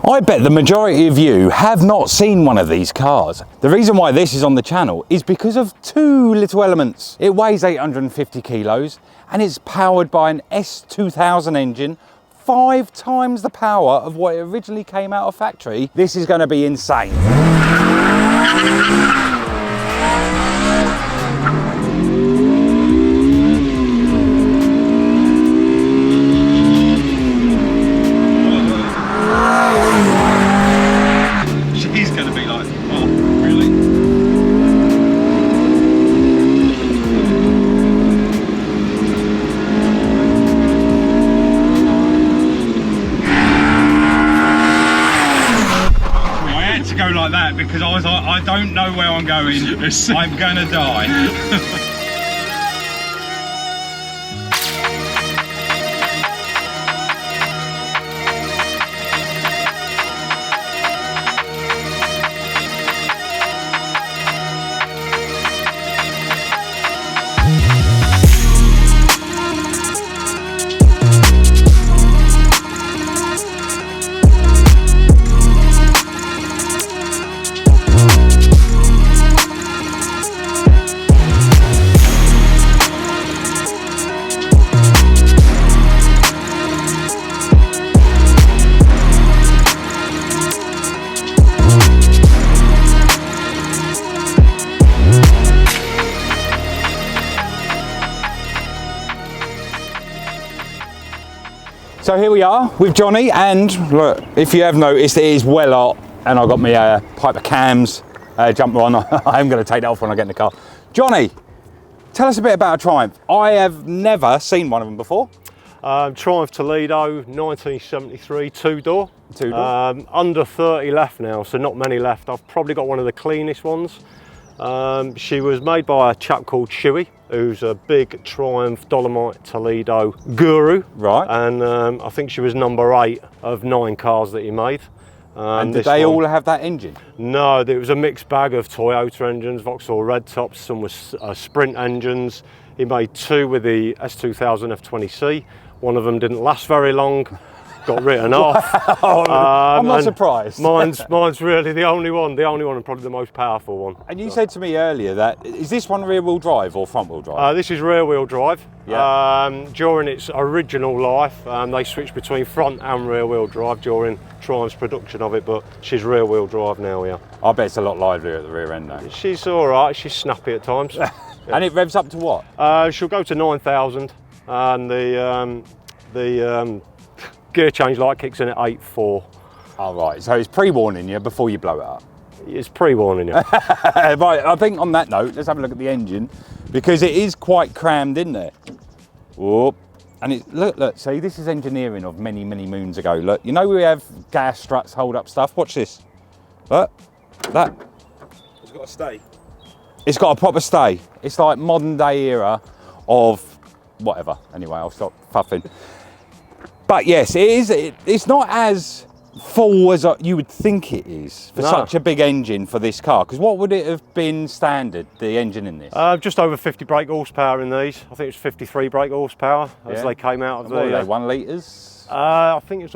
I bet the majority of you have not seen one of these cars. The reason why this is on the channel is because of two little elements. It weighs 850 kilos and it's powered by an S2000 engine, 5 times the power of what it originally came out of factory. This is going to be insane. Because I was like, I don't know where I'm going, I'm gonna die. So here we are with Johnny, and look, if you have noticed, it is well hot, and I've got my Piper Cams jumper on. I am going to take that off when I get in the car. Johnny, tell us a bit about a Triumph. I have never seen one of them before. Triumph Toledo, 1973, two-door. Two-door. Under 30 left now, so not many left. I've probably got one of the cleanest ones. She was made by a chap called Chewy, who's a big Triumph Dolomite Toledo guru. Right. And I think she was number 8 of 9 cars that he made. And did they all have that engine? No, it was a mixed bag of Toyota engines, Vauxhall Red Tops, some were Sprint engines. He made 2 with the S2000 F20C. One of them didn't last very long, got written off. I'm not surprised. Mine's really the only one and probably the most powerful one. And you said to me earlier that, is this one rear wheel drive or front wheel drive? This is rear wheel drive. Yeah. During its original life, they switched between front and rear wheel drive during Triumph's production of it, but she's rear wheel drive now, yeah. I bet it's a lot livelier at the rear end though. She's all right, she's snappy at times. Yeah. And it revs up to what? She'll go to 9,000 and the gear change light kicks in at 8.4. Oh, right, so it's pre-warning you before you blow it up. It's pre-warning you. Right, I think on that note, let's have a look at the engine, because it is quite crammed in there. Whoop. And it, look, see, this is engineering of many, many moons ago. Look, you know we have gas struts, hold up stuff. Watch this. Look, that. It's got a stay. It's got a proper stay. It's like modern day era of whatever. Anyway, I'll stop puffing. But yes, it is. It's not as full as you would think it is for such a big engine for this car. Because what would it have been standard, the engine in this? Just over 50 brake horsepower in these. I think it was 53 brake horsepower as they came out of what the. Are they, 1 litres? I think it was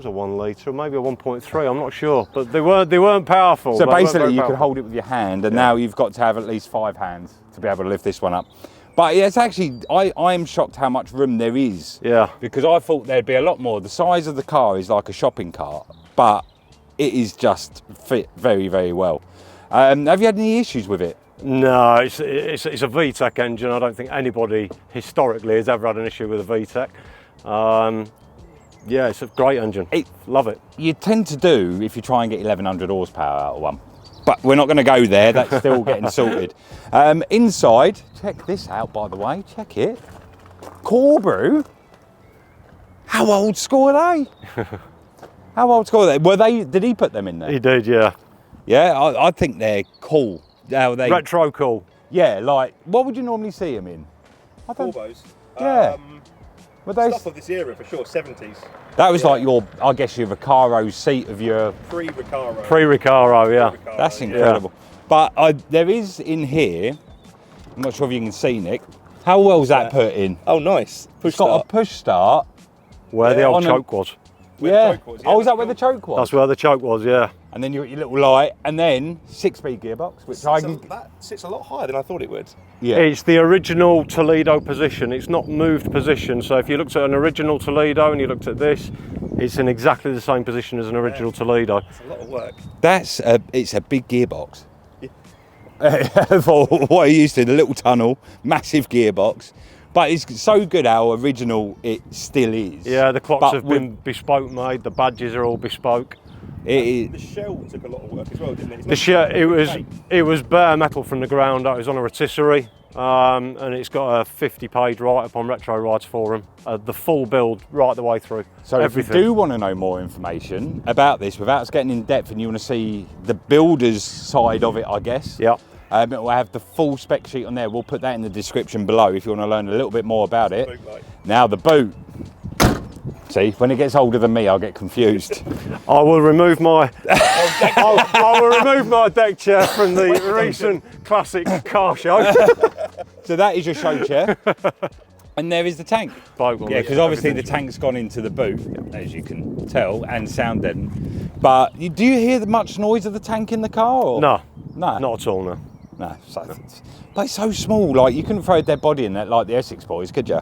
a 1 litre, or maybe a 1.3. I'm not sure, but they weren't powerful. So basically, you could hold it with your hand, and now you've got to have at least 5 hands to be able to lift this one up. But it's actually, I am shocked how much room there is. Yeah. Because I thought there'd be a lot more. The size of the car is like a shopping cart, but it is just fit very, very well. Have you had any issues with it? No, it's a VTEC engine. I don't think anybody historically has ever had an issue with a VTEC. Yeah, it's a great engine. Love it. You tend to do if you try and get 1100 horsepower out of one. But we're not going to go there, that's still getting sorted. Inside, check this out by the way, check it. Core brew. How old school are they? How old school are they? Did he put them in there? He did, yeah. Yeah, I think they're cool. Retro cool. Yeah, like, what would you normally see them in? Turbos. Yeah. Stuff of this era for sure, 70s. That was like your, I guess your Recaro seat of your... Pre-Recaro. Pre-Recaro, yeah. Pre-Recaro, That's incredible. Yeah. But there is in here, I'm not sure if you can see, Nick, how well's that put in? Oh, nice. It's got a push start. Where the old choke was. Yeah. Oh, is that where the choke was? That's where the choke was, yeah. And then you got your little light, and then 6-speed gearbox, which That sits a lot higher than I thought it would. Yeah. It's the original Toledo position. It's not moved position. So if you looked at an original Toledo and you looked at this, it's in exactly the same position as an original Toledo. It's a lot of work. It's a big gearbox. For what it used to, the little tunnel, massive gearbox. But it's so good how original it still is. Yeah, the clocks have been bespoke made. The badges are all bespoke. The shell took a lot of work as well, didn't it? The shell, it was bare metal from the ground up. It was on a rotisserie, and it's got a 50-page write-up on Retro Rides Forum. The full build right the way through. So everything. if you do want to know more information about this without us getting in depth, and you want to see the builder's side of it, I guess. Yeah. We'll have the full spec sheet on there. We'll put that in the description below if you want to learn a little bit more about it. Now the boot. See, when it gets older than me, I'll get confused. I will remove my I will remove my deck chair from the recent classic car show. So that is your show chair. And there is the tank. Yeah, because obviously the tank's gone into the boot, as you can tell, and sound deadened. But do you hear much noise of the tank in the car? Or? No, No. not at all, no. No. But it's so small, like you couldn't throw a dead body in that like the Essex boys, could you?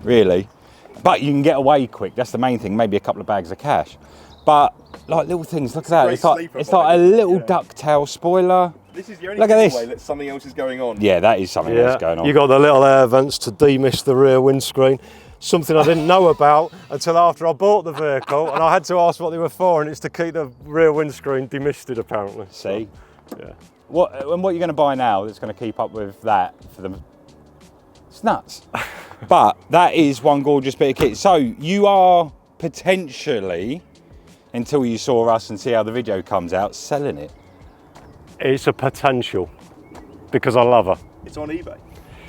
Really? But you can get away quick, that's the main thing, maybe a couple of bags of cash. But like little things, look at that. It's like a little ducktail spoiler. This is the only Look at this. way that something else is going on. Yeah, that is something else going on. You got the little air vents to demist the rear windscreen. Something I didn't know about until after I bought the vehicle, and I had to ask what they were for, and it's to keep the rear windscreen demisted apparently. See? So, yeah. What you're going to buy now that's going to keep up with that for them? It's nuts. But that is one gorgeous bit of kit. So you are potentially, until you saw us and see how the video comes out, selling it. It's a potential because I love her. It's on eBay.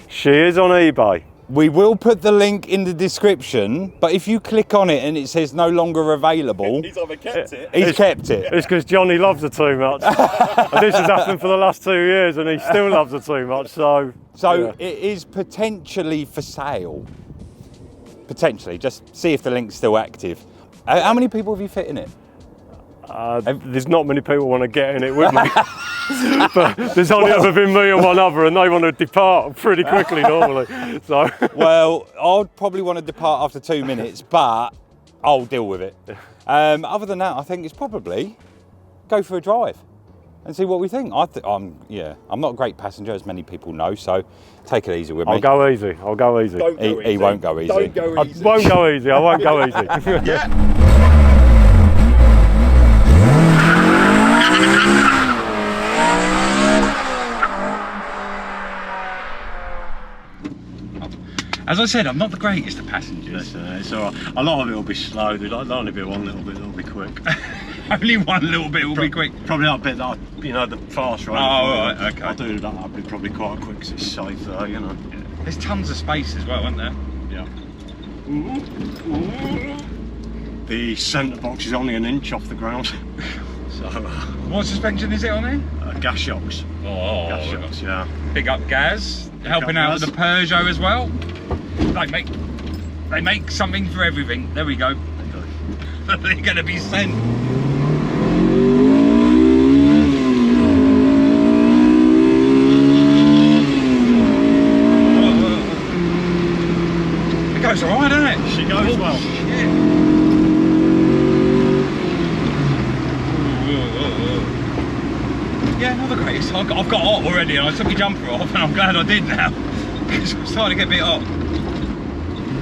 She is on eBay. We will put the link in the description, but if you click on it and it says no longer available, He's either kept it. he's kept it. It's because Johnny loves her too much. And this has happened for the last 2 years and he still loves her too much. So yeah. It is potentially for sale. Potentially, just see if the link's still active. How many people have you fit in it? There's not many people want to get in it with me. But there's only ever been me and one other, and they want to depart pretty quickly normally. So Well, I'd probably want to depart after 2 minutes, but I'll deal with it. Other than that, I think it's probably go for a drive and see what we think. I'm not a great passenger, as many people know, so take it easy with me. I'll go easy. Don't go easy. He won't go easy. Don't go easy. I won't go easy. I won't go easy. Yeah. As I said, I'm not the greatest of passengers. It's all right. A lot of it will be slow. There'll only be one little bit that'll be quick. Only one little bit will be quick. Probably that bit that the fast ride. Oh, right, okay. I'll do that. That'll be probably quite quick because it's safe though, you know. Yeah. There's tons of space as well, isn't there? Yeah. The centre box is only an inch off the ground. So. What suspension is it on there? Gas shocks. Oh, Gas shocks, yeah. Big up Gaz, helping out with the Peugeot as well. They make something for everything. There we go. They're going to be sent. It goes alright, doesn't it? She goes well. Shit. Yeah, not the greatest. I've got hot already, and I took my jumper off, and I'm glad I did now, because I'm starting to get a bit hot.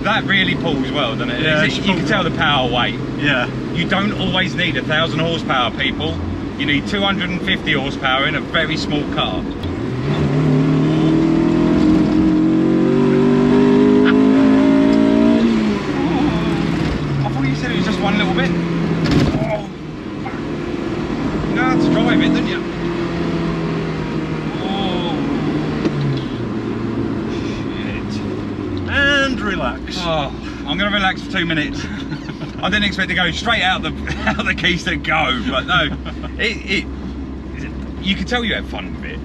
That really pulls well, doesn't it? Yeah, you can tell the power weight. Yeah. You don't always need 1,000 horsepower, people. You need 250 horsepower in a very small car. I thought you said it was just one little bit. Oh. You know how to drive it, don't you? Relax. Oh, I'm going to relax for 2 minutes. I didn't expect to go straight out the keys to go, but no, you can tell you had fun with it.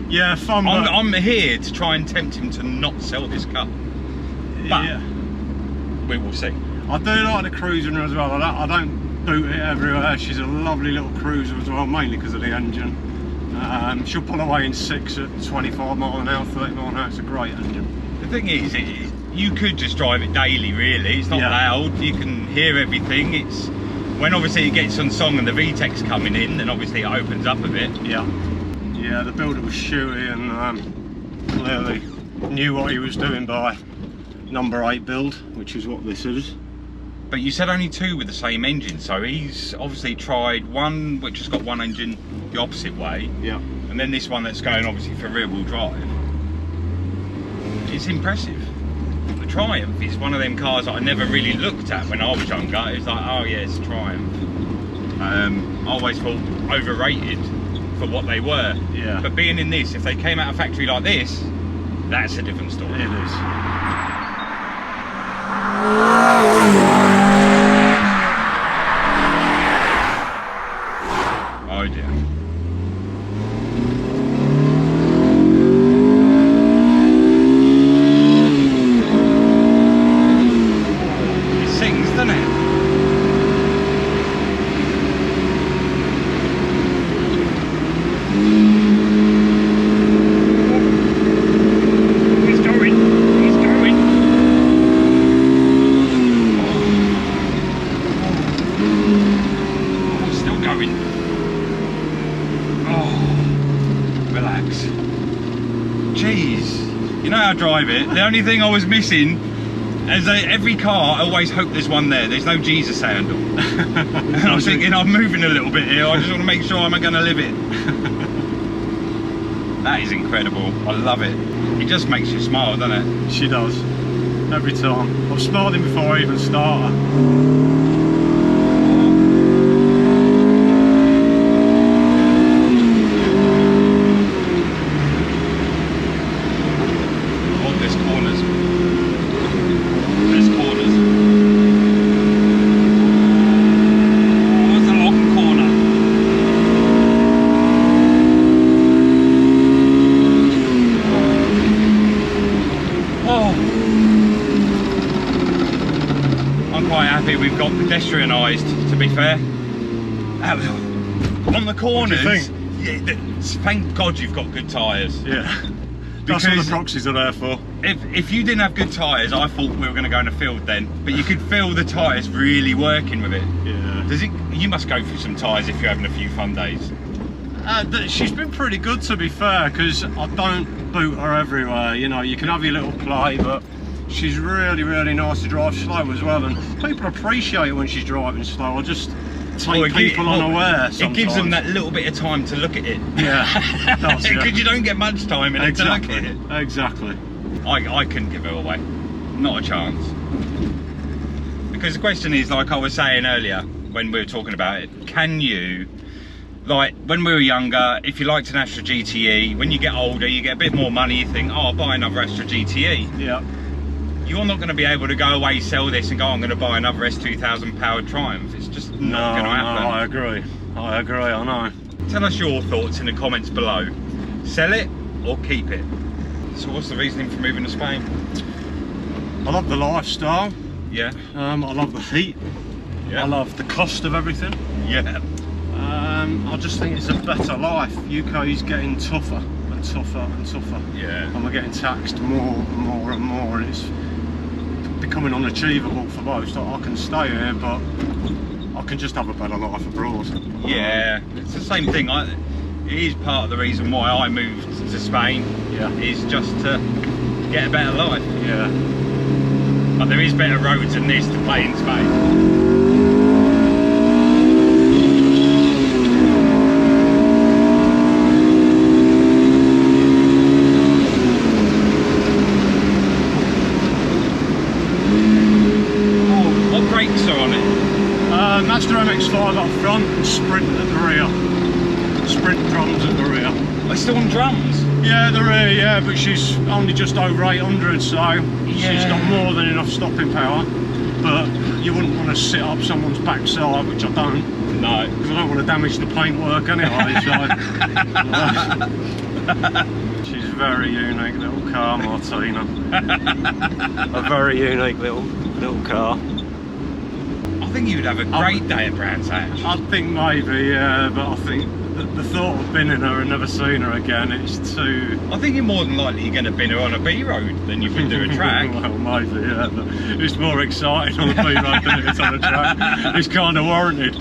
Yeah, fun. I'm here to try and tempt him to not sell this car. But yeah, we will see. I do like the cruiser in her as well. I don't boot it everywhere. She's a lovely little cruiser as well, mainly because of the engine. She'll pull away in 6 at 25 mile an hour, 30 mile an hour. It's a great engine. The thing is, you could just drive it daily, really. It's not loud. You can hear everything. It's when obviously it gets on song and the VTEC's coming in, then obviously it opens up a bit. Yeah, the builder was shooty and clearly knew what he was doing by number 8 build, which is what this is. But you said only 2 with the same engine, so he's obviously tried one which has got one engine the opposite way. Yeah. And then this one that's going obviously for rear wheel drive. It's impressive. The Triumph is one of them cars that I never really looked at when I was younger. It's like, oh yeah, it's a Triumph. I always thought overrated for what they were. Yeah. But being in this, if they came out of factory like this, that's a different story. It is. Oh dear. It sings, doesn't it? He's going. He's going. Oh, still going. Oh, relax. Jeez, you know how I drive it. The only thing I was missing is that every car, I always hope there's one there. There's no Jesus handle. And I was thinking, I'm moving a little bit here. I just want to make sure I'm going to live it. That is incredible. I love it. It just makes you smile, doesn't it? She does. Every time. I've smiled him before I even start her. We've got pedestrianised, to be fair. On the corners, What do yeah, thank God you've got good tyres. Yeah. That's what the proxies are there for. If you didn't have good tyres, I thought we were going to go in a field then. But you could feel the tyres really working with it. Yeah. Does it? You must go through some tyres if you're having a few fun days. She's been pretty good, to be fair, because I don't boot her everywhere. You know, you can have your little play, but she's really, really nice to drive slow as well, and people appreciate it when she's driving slow. I just take people unaware sometimes. It gives them that little bit of time to look at it. Yeah, it does, yeah. Because you don't get much time in it to look at it. Exactly. I couldn't give her away. Not a chance. Because the question is, like I was saying earlier, when we were talking about it, can you, like when we were younger, if you liked an Astra GTE, when you get older, you get a bit more money, you think, oh, I'll buy another Astra GTE. Yeah. You're not going to be able to go away, sell this and go, I'm going to buy another S2000 powered Triumph. It's just not going to happen. No, I agree, I know. Tell us your thoughts in the comments below. Sell it or keep it? So what's the reasoning for moving to Spain? I love the lifestyle. Yeah. I love the heat. Yeah. I love the cost of everything. Yeah. I just think it's a better life. UK is getting tougher and tougher and tougher. Yeah. And we're getting taxed more and more and more, and it's becoming unachievable for most. I can stay here, but I can just have a better life abroad. Yeah, it's the same thing. It is part of the reason why I moved to Spain. Yeah. Is just to get a better life. Yeah. But there is better roads than this to play in Spain. Mazda MX-5 up front and Sprint at the rear. Sprint drums at the rear. They're still on drums? Yeah, the rear, yeah, but she's only just over 800, so she's got more than enough stopping power. But you wouldn't want to sit up someone's backside, which I don't. No. Because I don't want to damage the paintwork anyway, so. She's a very unique little car, Martina. A very unique little car. think you'd have a great day at Brands Hatch. I think maybe, yeah, but I think the thought of binning her and never seeing her again, it's too... I think you're more than likely you're going to bin her on a B road than you can do a track. Well, maybe, yeah, but it's more exciting on a B road than it is on a track. It's kind of warranted.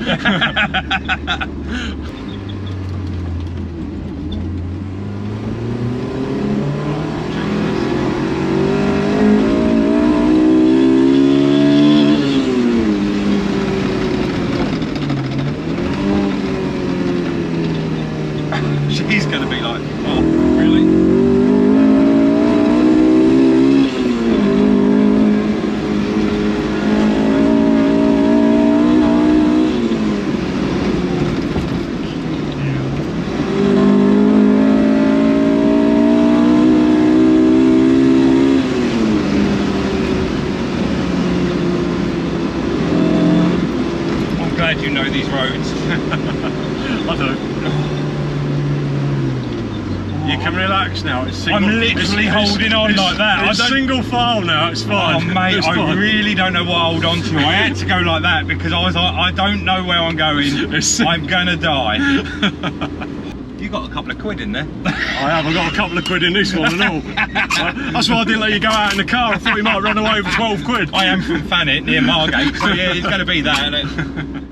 She's going to be like, oh, really? I'm glad you know these roads. I do. You can relax now. It's single, I'm literally holding on like that. It's single file now. It's fine. Oh mate, it's I fine. really don't know what I hold on to. I had to go like that because I was like, I don't know where I'm going. I'm gonna die. You got a couple of quid in there. I have. I got a couple of quid in this one and all. That's why I didn't let you go out in the car. I thought you might run away with 12 quid. I am from Thanet near Margate, so yeah, it's gonna be that, isn't it?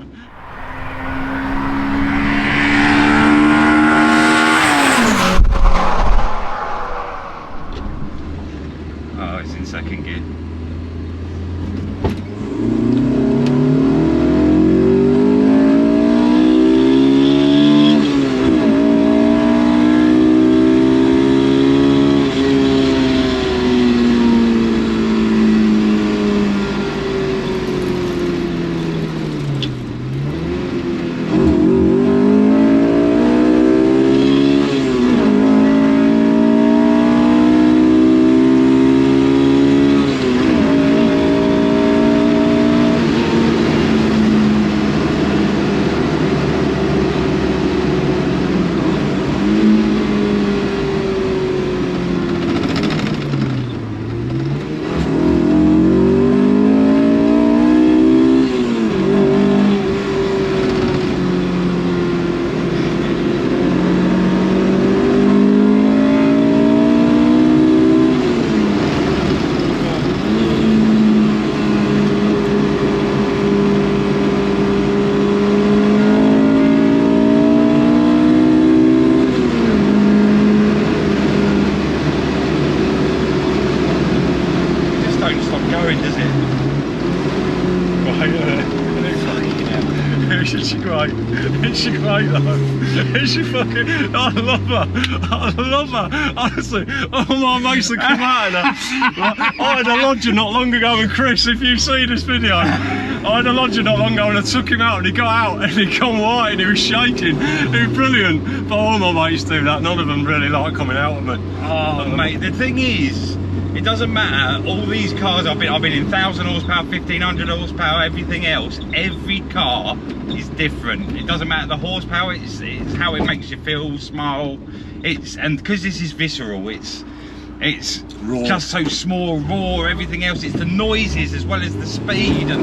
Oh, it's in second gear. Is she great though? Is she fucking... I love her. I love her. Honestly, all my mates that come out of her. I had a lodger not long ago, and Chris, if you see this video, I had a lodger not long ago and I took him out and he got out and he gone white and he was shaking. It was brilliant. But all my mates do that. None of them really like coming out of me. Oh mate, the thing is, it doesn't matter. All these cars I've been in 1,000 horsepower, 1,500 horsepower, everything else. Every car is different. It doesn't matter the horsepower. It's how it makes you feel, smile. And because this is visceral, it's raw. Just so small, raw. Everything else. It's the noises as well as the speed. And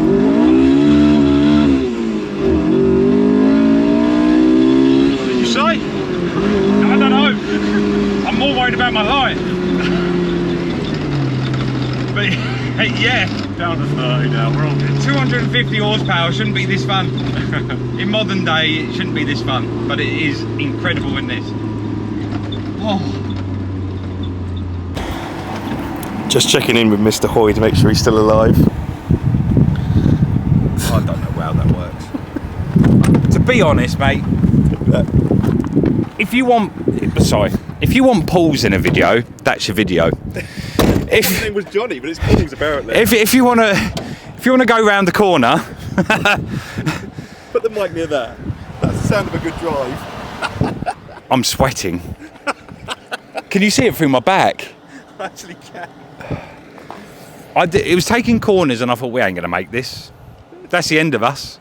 what did you say? I don't know. I'm more worried about my life. But yeah, down to 30 now, we're all good. 250 horsepower shouldn't be this fun. In modern day, it shouldn't be this fun, but it is incredible in this. Oh. Just checking in with Mr. Hoy to make sure he's still alive. I don't know how that works. To be honest, mate, if you want Paul's in a video, that's your video. His name was Johnny, but it's Paul's apparently. If you wanna go round the corner, put the mic near there. That's the sound of a good drive. I'm sweating. Can you see it through my back? I actually can. It was taking corners and I thought, we ain't gonna make this. That's the end of us.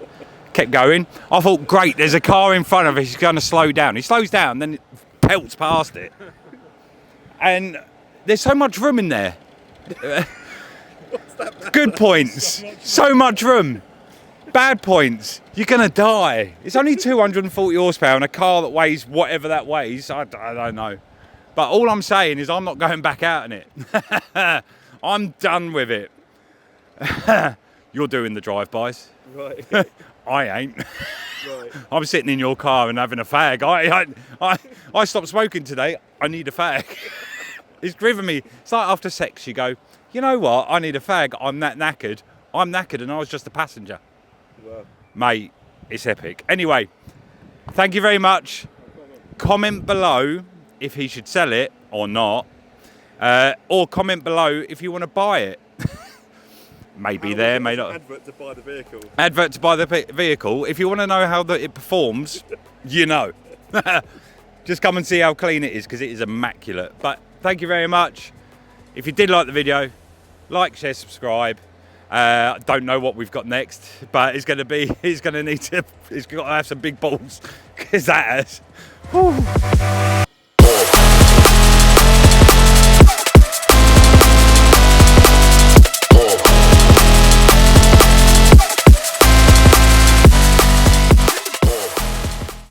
Kept going. I thought, great, there's a car in front of us, he's gonna slow down. He slows down, then it pelts past it. And there's so much room in there. Good points. So much room. Bad points. You're gonna die. It's only 240 horsepower and a car that weighs whatever that weighs. I don't know. But all I'm saying is I'm not going back out in it. I'm done with it. You're doing the drive-bys. Right. I ain't. Right. I'm sitting in your car and having a fag. I stopped smoking today. I need a fag. It's driven me. It's like after sex, you go, you know what? I need a fag. I'm that knackered. I'm knackered and I was just a passenger. Wow. Mate, it's epic. Anyway, thank you very much. Comment below if he should sell it or not. Or comment below if you want to buy it. Maybe there, may not. Advert to buy the vehicle. Advert to buy the vehicle. If you want to know how it performs, you know. Just come and see how clean it is, because it is immaculate. But thank you very much. If you did like the video, like, share, subscribe. Don't know what we've got next, but it's going to have some big balls, because that has. Whew.